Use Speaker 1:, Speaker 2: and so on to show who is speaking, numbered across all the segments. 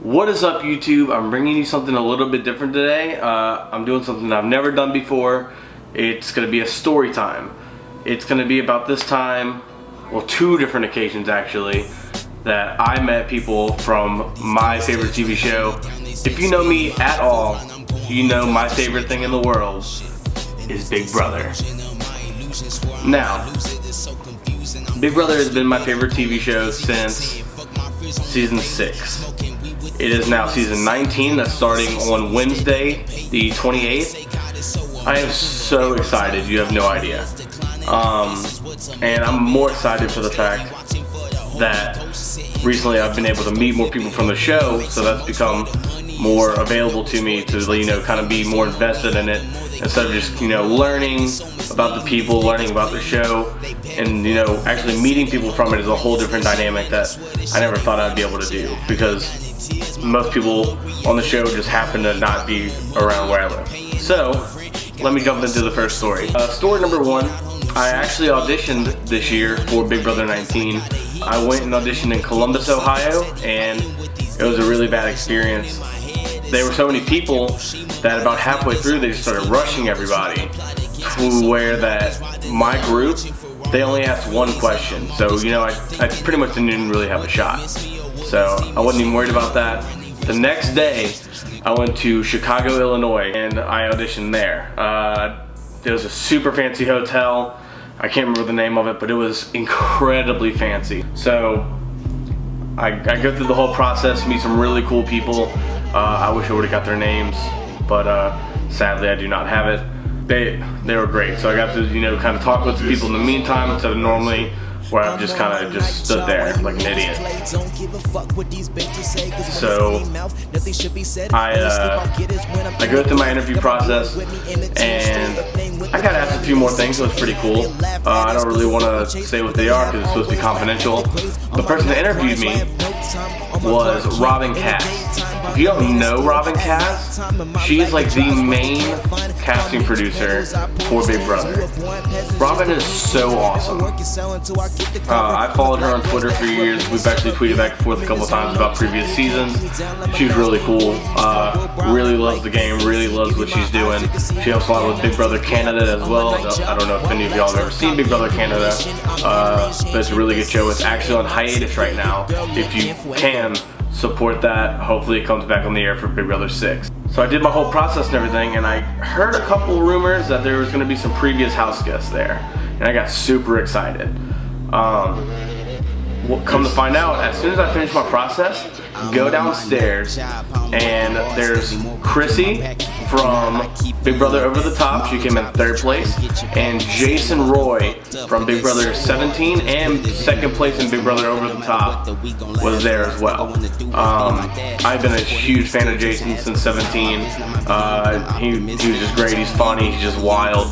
Speaker 1: What is up, YouTube? I'm bringing you something a little bit different today. I'm doing something I've never done before. It's going to be a story time. It's going to be about this time, well, two different occasions actually, that I met people from my favorite TV show. If you know me at all, you know my favorite thing in the world is Big Brother. Now, Big Brother has been my favorite TV show since season 6. It is now season 19, that's starting on Wednesday, the 28th. I am so excited, you have no idea. And I'm more excited for the fact that recently I've been able to meet more people from the show, so that's become more available to me to, kind of be more invested in it instead of just, learning about the people, learning about the show, and, actually meeting people from it is a whole different dynamic that I never thought I'd be able to do, because most people on the show just happen to not be around where I live. So, let me jump into the first story. Story number 1, I actually auditioned this year for Big Brother 19. I went and auditioned in Columbus, Ohio, and it was a really bad experience. There were so many people that about halfway through they just started rushing everybody, to where that my group, they only asked one question. So, I pretty much didn't really have a shot. So I wasn't even worried about that. The next day, I went to Chicago, Illinois, and I auditioned there. It was a super fancy hotel. I can't remember the name of it, but it was incredibly fancy. So I go through the whole process, meet some really cool people. I wish I would have got their names, but sadly I do not have it. They were great, so I got to kind of talk with the people in the meantime instead of normally where I've just kind of stood there like an idiot. So I go through my interview process, and I got asked a few more things, so it's pretty cool. I don't really want to say what they are because it's supposed to be confidential. The person that interviewed me was Robin Cass. If you don't know Robin Cass, she's like the main casting producer for Big Brother. Robin is so awesome. I followed her on Twitter for years. We've actually tweeted back and forth a couple times about previous seasons. She's really cool. Really loves the game, really loves what she's doing. She helps a lot with Big Brother Canada as well. I don't know if any of y'all have ever seen Big Brother Canada, but it's a really good show. It's actually on hiatus right now. If you can, support that. Hopefully it comes back on the air for Big Brother 6. So I did my whole process and everything, and I heard a couple rumors that there was going to be some previous house guests there, and I got super excited. Come to find out, as soon as I finish my process, go downstairs, and there's Chrissy from Big Brother Over the Top. She came in 3rd place, and Jason Roy from Big Brother 17 and 2nd place in Big Brother Over the Top was there as well. I've been a huge fan of Jason since 17. He was just great. He's funny. He's just wild.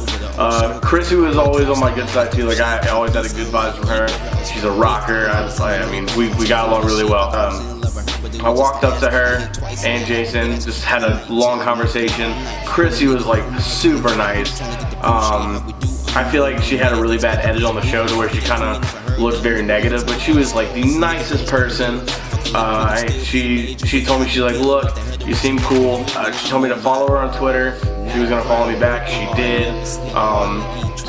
Speaker 1: Chrissy was always on my good side too. Like I always had a good vibes from her. She's a rocker. I mean, we got along really well. I walked up to her and Jason, just had a long conversation. Chrissy was like super nice. I feel like she had a really bad edit on the show to where she kind of looked very negative, but she was like the nicest person. She told me, she's like, look, you seem cool. She told me to follow her on Twitter. She was gonna follow me back. She did.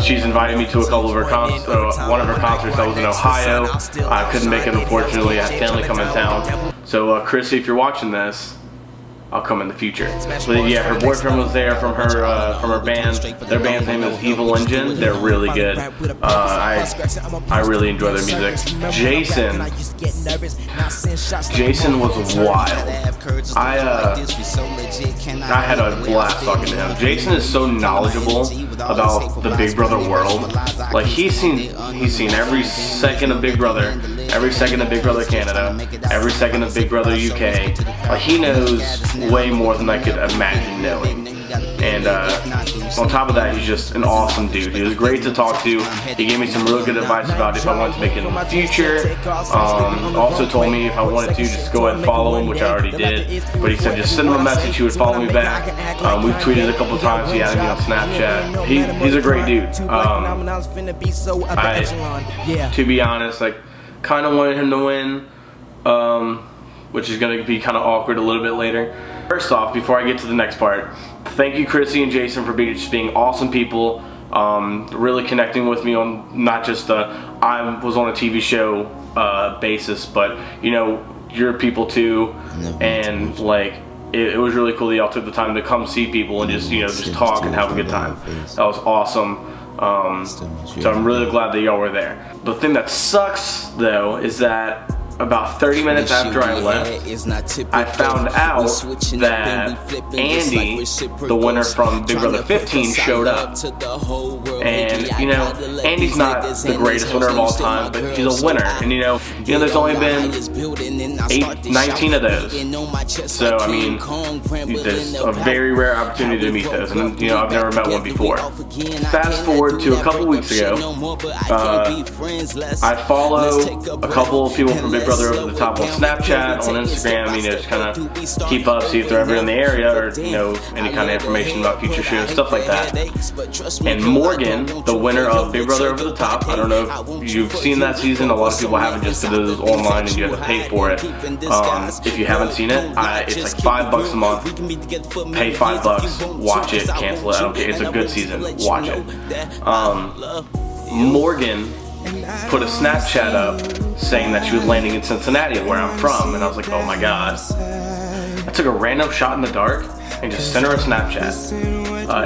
Speaker 1: She's invited me to a couple of her concerts. One of her concerts, I was in Ohio. I couldn't make it, unfortunately. I had family come in town. So Chrissy, if you're watching this, I'll come in the future. But yeah, her boyfriend was there from her band. Their band's name is Evil Engine. They're really good. I really enjoy their music. Jason was wild. I had a blast talking to him. Jason is so knowledgeable about the Big Brother world. Like he's seen every second of Big Brother, every second of Big Brother Canada, every second of Big Brother UK. Like he knows way more than I could imagine knowing. And on top of that, he's just an awesome dude. He was great to talk to. He gave me some real good advice about if I wanted to make it in the future. Also told me if I wanted to, just go ahead and follow him, which I already did. But he said just send him a message, he would follow me back. We've tweeted a couple times, he added me on Snapchat. He's a great dude. To be honest, like, kind of wanted him to win. which is going to be kind of awkward a little bit later. First off, before I get to the next part, thank you Chrissy and Jason for just being awesome people, really connecting with me on not just I was on a TV show basis, but you know, you're people too, and like it was really cool that y'all took the time to come see people and just, you know, just talk and have a good time. That was awesome. So I'm really glad that y'all were there. The thing that sucks though is that about 30 minutes after I left, I found out that Andy, the winner from Big Brother 15, showed up. And you know, Andy's not the greatest winner of all time, but he's a winner. And you know, there's only been 19 of those. So I mean, there's a very rare opportunity to meet those, and you know, I've never met one before. Fast forward to a couple weeks ago, I follow a couple of people from Big Brother Over the Top on Snapchat, on Instagram, you know, just kind of keep up, see if they're ever in the area, or you know, any kind of information about future shows, stuff like that. And Morgan, the winner of Big Brother Over the Top, I don't know if you've seen that season, a lot of people haven't, just because it was online and you have to pay for it. If you haven't seen it, it's like $5 a month, pay $5, watch it, cancel it, I don't care, it's a good season, watch it. Morgan put a Snapchat up saying that she was landing in Cincinnati, where I'm from, and I was like, oh my god. I took a random shot in the dark and just sent her a Snapchat.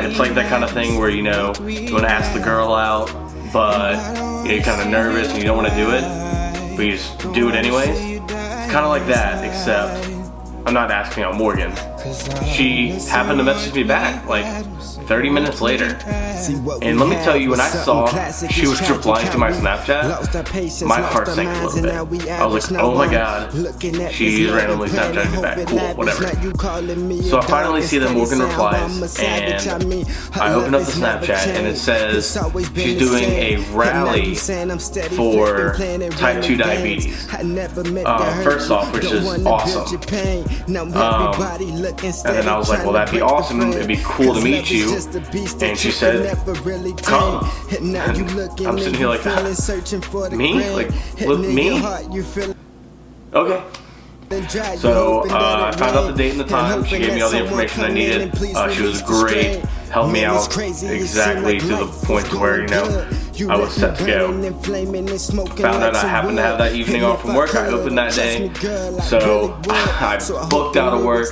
Speaker 1: It's like that kind of thing where, you know, you want to ask the girl out, but you know, you're kind of nervous and you don't want to do it, but you just do it anyways. It's kind of like that, except I'm not asking out Morgan. She happened to message me back like 30 minutes later. And let me tell you, when I saw she was replying to my Snapchat, my heart sank a little bit. I was like, oh my god, she's randomly Snapchatting me back. Cool, whatever. So I finally see that Morgan replies, and I open up the Snapchat, and it says she's doing a rally for type 2 diabetes. First off, which is awesome. And then I was like, well, that'd be awesome, it'd be cool to meet you. And she said, come. And I'm sitting here like, me? Like, me? Okay. So I found out the date and the time. She gave me all the information I needed. She was great, helped me out exactly to the point to where, you know, I was set to go. Found out I happened to have that evening off from work. I opened that day, so I booked out of work,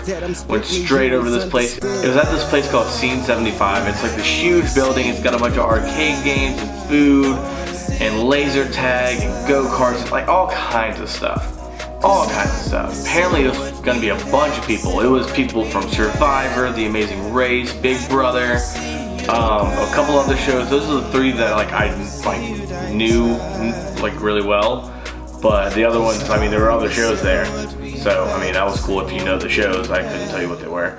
Speaker 1: went straight over to this place. It was at this place called Scene 75. It's like this huge building. It's got a bunch of arcade games and food and laser tag and go-karts, like all kinds of stuff. All kinds of stuff. Apparently it was going to be a bunch of people. It was people from Survivor, The Amazing Race, Big Brother, a couple other shows. Those are the three that I knew really well. But the other ones, I mean, there were other shows there. So I mean, that was cool if you know the shows. I couldn't tell you what they were.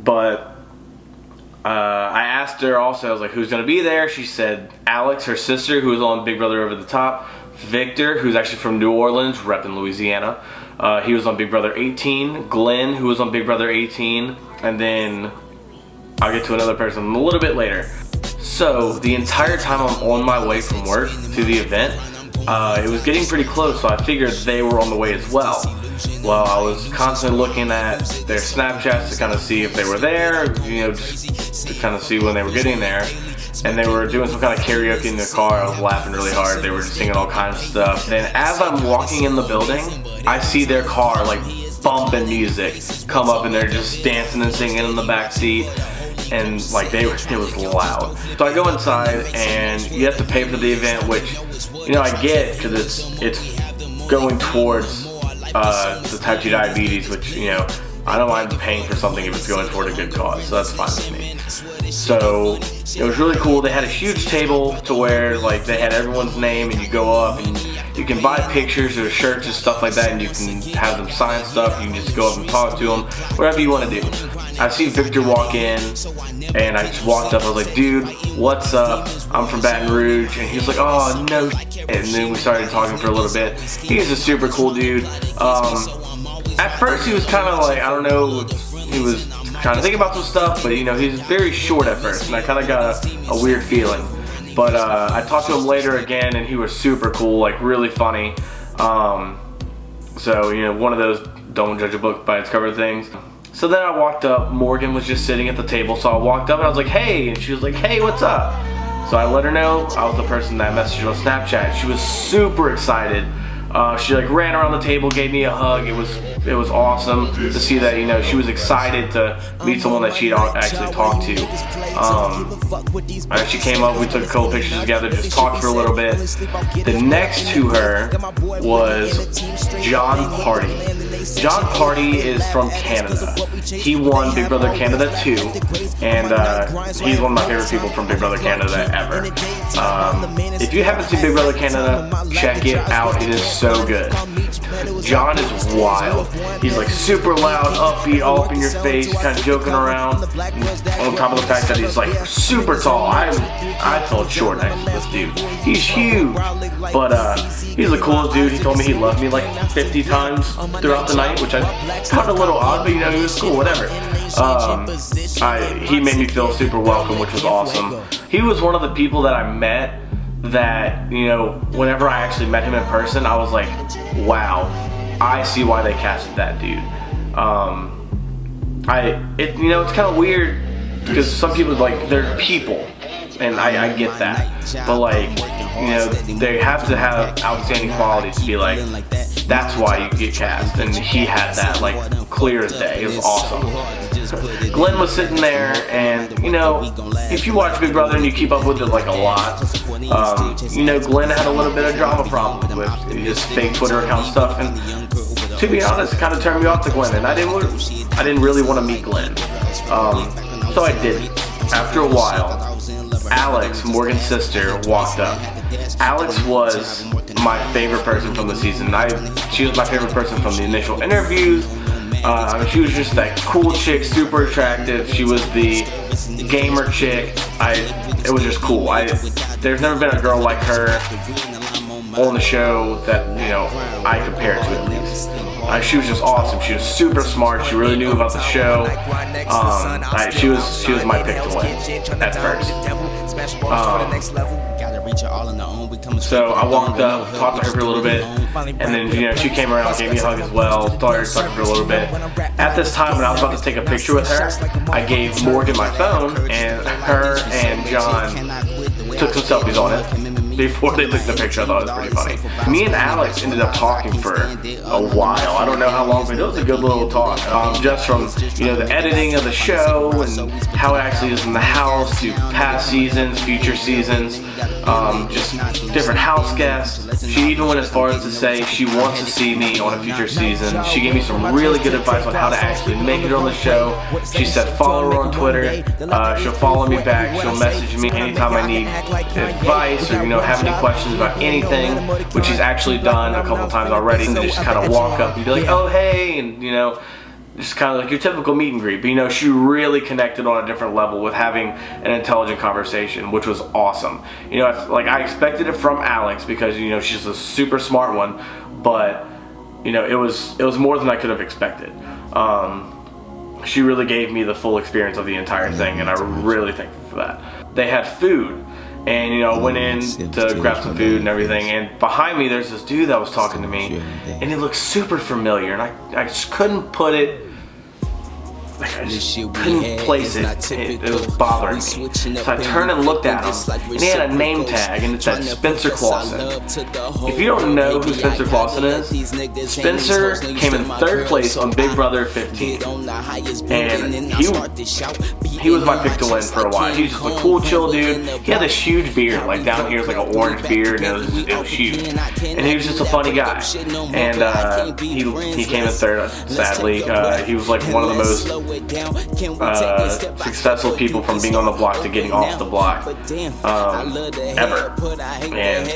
Speaker 1: But I asked her also, I was like, who's going to be there? She said Alex, her sister, who was on Big Brother Over the Top. Victor, who's actually from New Orleans, repping Louisiana. He was on Big Brother 18. Glenn, who was on Big Brother 18. And then I'll get to another person a little bit later. So the entire time I'm on my way from work to the event, it was getting pretty close, so I figured they were on the way as well. Well, I was constantly looking at their Snapchats to kind of see if they were there, you know, just to kind of see when they were getting there. And they were doing some kind of karaoke in the car. I was laughing really hard. They were just singing all kinds of stuff. Then as I'm walking in the building, I see their car like bumping music come up, and they're just dancing and singing in the back seat. And like it was loud. So I go inside, and you have to pay for the event, which, you know, I get, because it's going towards the type 2 diabetes, which, you know, I don't mind paying for something if it's going toward a good cause, so that's fine with me. So it was really cool. They had a huge table to where like they had everyone's name, and you go up and you can buy pictures or shirts and stuff like that, and you can have them sign stuff. You can just go up and talk to them, whatever you want to do. I see Victor walk in, and I just walked up. I was like, dude, what's up? I'm from Baton Rouge. And he was like, oh, no. And then we started talking for a little bit. He's a super cool dude. At first he was kind of like, I don't know, he was trying to think about some stuff, but you know, he was very short at first, and I kind of got a weird feeling. But I talked to him later again, and he was super cool, like really funny. So, you know, one of those don't judge a book by its cover things. So then I walked up, Morgan was just sitting at the table, so I walked up and I was like, hey, and she was like, hey, what's up? So I let her know I was the person that messaged her on Snapchat. She was super excited. She like ran around the table, gave me a hug. It was awesome to see that, you know, she was excited to meet someone that she'd actually talked to. She came up, we took a couple pictures together, just talked for a little bit. The next to her was John Party. John Party is from Canada. He won Big Brother Canada 2, and he's one of my favorite people from Big Brother Canada ever. If you haven't seen Big Brother Canada, check it out. It is so good. John is wild. He's like super loud, upbeat, all up in your face, kind of joking around. On top of the fact that he's like super tall. I felt short next to this dude. He's huge, but he's the coolest dude. He told me he loved me like 50 times throughout the night, which I found a little odd, but you know, he was cool, whatever. He made me feel super welcome, which was awesome. He was one of the people that I met that, you know, whenever I actually met him in person, I was like, wow, I see why they casted that dude. You know, it's kind of weird because some people, like, they're people, and I get that, but like, you know, they have to have outstanding qualities to be like, that's why you get cast, and he had that, like, clear as day. It was awesome. Glenn was sitting there, and, you know, if you watch Big Brother and you keep up with it, like, a lot, you know, Glenn had a little bit of drama problem with his fake Twitter account stuff, and to be honest, it kind of turned me off to Glenn, and I didn't really want to meet Glenn, so I did. After a while, Alex, Morgan's sister, walked up. Alex was my favorite person from the season. She was my favorite person from the initial interviews. She was just that cool chick, super attractive. She was the gamer chick. It was just cool. There's never been a girl like her on the show that, you know, I compare to at least. She was just awesome. She was super smart. She really knew about the show. She was my pick to win at first. So I walked up, talked to her for a little bit, and then, you know, she came around, gave me a hug as well, started talking for a little bit. At this time, when I was about to take a picture with her, I gave Morgan my phone, and her and John took some selfies on it. Before they took the picture, I thought it was pretty funny. Me and Alex ended up talking for a while. I don't know how long, but it was a good little talk. Just from, you know, the editing of the show and how it actually is in the house to past seasons, future seasons, just different house guests. She even went as far as to say she wants to see me on a future season. She gave me some really good advice on how to actually make it on the show. She said follow her on Twitter. She'll follow me back. She'll message me anytime I need advice or, you know, have any questions about anything, which she's actually done a couple times already, and just kind of walk up and be like, oh hey, and, you know, just kind of like your typical meet and greet. But, you know, she really connected on a different level with having an intelligent conversation, which was awesome. You know, like, I expected it from Alex because, you know, she's a super smart one, but, you know, it was more than I could have expected. She really gave me the full experience of the entire thing, and I'm really thankful for that. They had food. And, you know, I went in to grab some food and everything, and behind me there's this dude that was talking to me, and he looked super familiar, and I just couldn't put it, like, I just couldn't place it. It was bothering me. So I turned and looked at him, and he had a name tag, and it said Spencer Clausen. If you don't know who Spencer Clausen is, Spencer came in 3rd place on Big Brother 15, and he was my pick to win for a while. He was just a cool, chill dude. He had this huge beard, like down here, it's like an orange beard, and it was huge. And he was just a funny guy. And he came in 3rd, sadly. He was like one of the most successful people from being on the block to getting off the block ever. And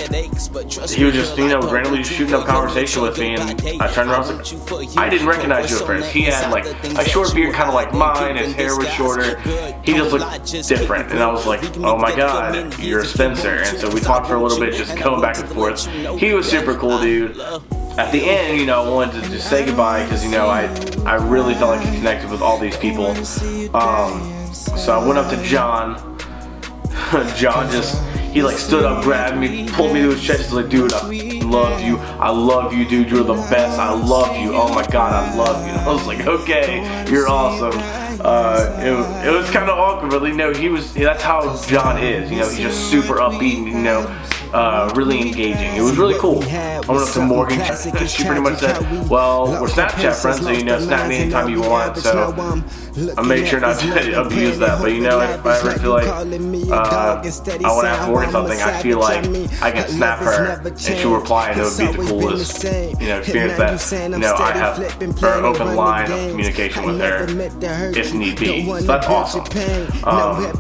Speaker 1: he was just, you know, randomly shooting up conversation with me, and I turned around and was like, I didn't recognize you at first. He had like a short beard kind of like mine, his hair was shorter, he just looked different, and I was like, oh my god, you're Spencer. And so we talked for a little bit, just going back and forth. He was super cool, dude. At the end, you know, I wanted to just say goodbye because, you know, I really felt like I connected with all these people. So I went up to John. John just, he like stood up, grabbed me, pulled me to his chest. He's like, dude, fucking love you. I love you, dude. You're the best. I love you. Oh my God, I love you. And I was like, okay, you're awesome. It was kind of awkward, but you know, that's how John is. You know, he's just super upbeat and, you know, really engaging. It was really cool. I went up to Morgan. She pretty much said, well, we're Snapchat friends, so you know, snap me anytime you want. So I made sure not to abuse that. But you know, if I ever feel like I want to ask Morgan something, I feel like I can snap her and she'll reply, and it would be the coolest, you know, experience that, you know, I have an open line of communication with her if need be. So that's awesome. I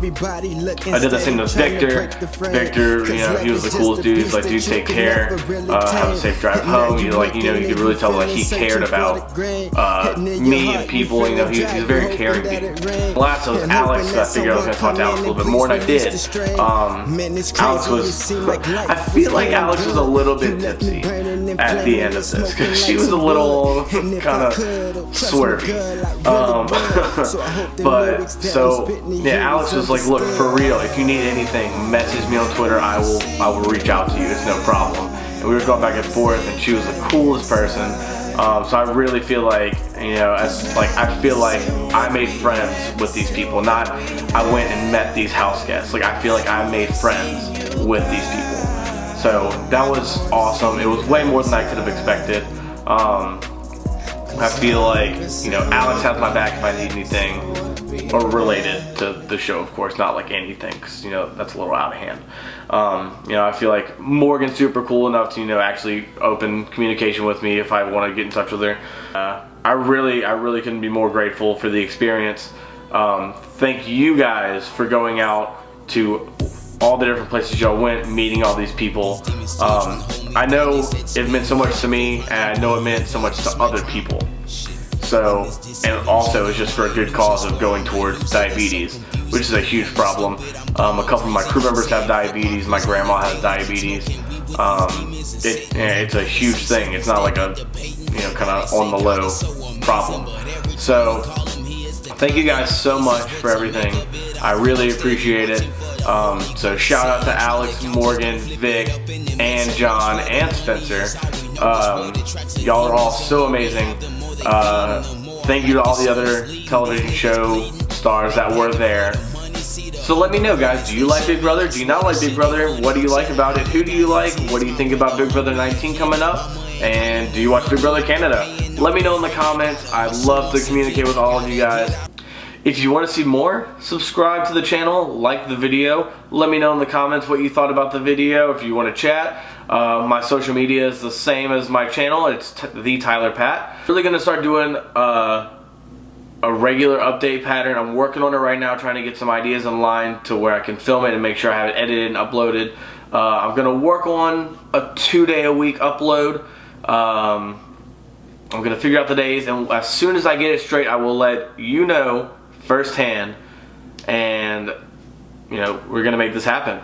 Speaker 1: did the same with Victor. Victor, you know, he was the coolest dude. He's like, dude, take care, have a safe drive home. You like, you know, you could really tell like he cared about me and people. You know, he's a very caring dude. Last was Alex. I figured I was gonna talk to Alex a little bit more, and I did. Alex was, I feel like Alex was a little bit tipsy at the end of this because she was a little kind of swervy. But so yeah, Alex was like, look, for real, if you need anything, message me on Twitter. I will reach out to you. It's no problem. And we were going back and forth, and she was the coolest person. So I really feel like, you know, I feel like I made friends with these people. Not I went and met these house guests. Like, I feel like I made friends with these people. So that was awesome. It was way more than I could have expected. I feel like, you know, Alex has my back if I need anything, or related to the show, of course, not like anything, because, you know, that's a little out of hand. You know, I feel like Morgan's super cool enough to, you know, actually open communication with me if I want to get in touch with her. I really couldn't be more grateful for the experience. Thank you guys for going out to all the different places y'all went, meeting all these people. I know it meant so much to me, and I know it meant so much to other people. So, and also it's just for a good cause of going towards diabetes, which is a huge problem. A couple of my crew members have diabetes. My grandma has diabetes. It's a huge thing. It's not like a, you know, kind of on the low problem. So thank you guys so much for everything. I really appreciate it. So shout out to Alex, Morgan, Vic, and John, and Spencer. Y'all are all so amazing. Thank you to all the other television show stars that were there. So let me know, guys, do you like Big Brother? Do you not like Big Brother? What do you like about it? Who do you like? What do you think about Big Brother 19 coming up? And do you watch Big Brother Canada? Let me know in the comments. I'd love to communicate with all of you guys. If you want to see more, subscribe to the channel, like the video. Let me know in the comments what you thought about the video. If you want to chat, my social media is the same as my channel. It's the Tyler Pat. Really gonna start doing a regular update pattern. I'm working on it right now, trying to get some ideas in line to where I can film it and make sure I have it edited and uploaded. I'm gonna work on a 2-day-a-week upload. I'm gonna figure out the days, and as soon as I get it straight, I will let you know firsthand, and you know, we're gonna make this happen.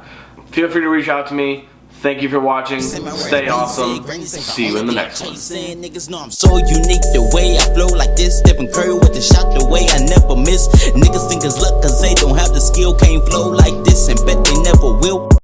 Speaker 1: Feel free to reach out to me. Thank you for watching. Stay awesome. See you in the next one.
Speaker 2: Niggas know I'm so unique the way I flow like this. Stephen Curry with the shot the way I never miss. Niggas think it's luck cause they don't have the skill. Can't flow like this and bet they never will.